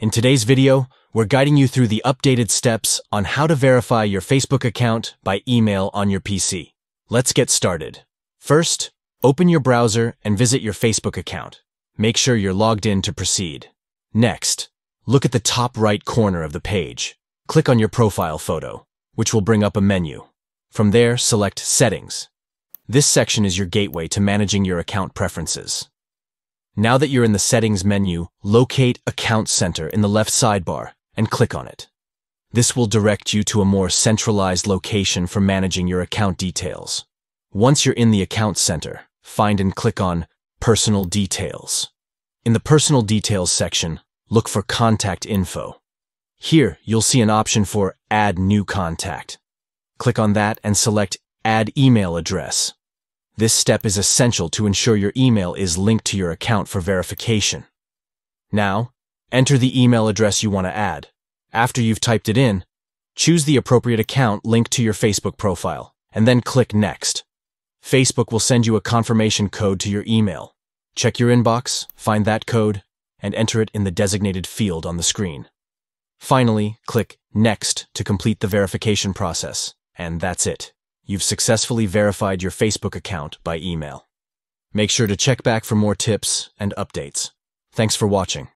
In today's video, we're guiding you through the updated steps on how to verify your Facebook account by email on your PC. Let's get started. First, open your browser and visit your Facebook account. Make sure you're logged in to proceed. Next, look at the top right corner of the page. Click on your profile photo, which will bring up a menu. From there, select Settings. This section is your gateway to managing your account preferences. Now that you're in the Settings menu, locate Account Center in the left sidebar and click on it. This will direct you to a more centralized location for managing your account details. Once you're in the Account Center, find and click on Personal Details. In the Personal Details section, look for Contact Info. Here, you'll see an option for Add New Contact. Click on that and select Add Email Address. This step is essential to ensure your email is linked to your account for verification. Now, enter the email address you want to add. After you've typed it in, choose the appropriate account linked to your Facebook profile, and then click Next. Facebook will send you a confirmation code to your email. Check your inbox, find that code, and enter it in the designated field on the screen. Finally, click Next to complete the verification process, and that's it. You've successfully verified your Facebook account by email. Make sure to check back for more tips and updates. Thanks for watching.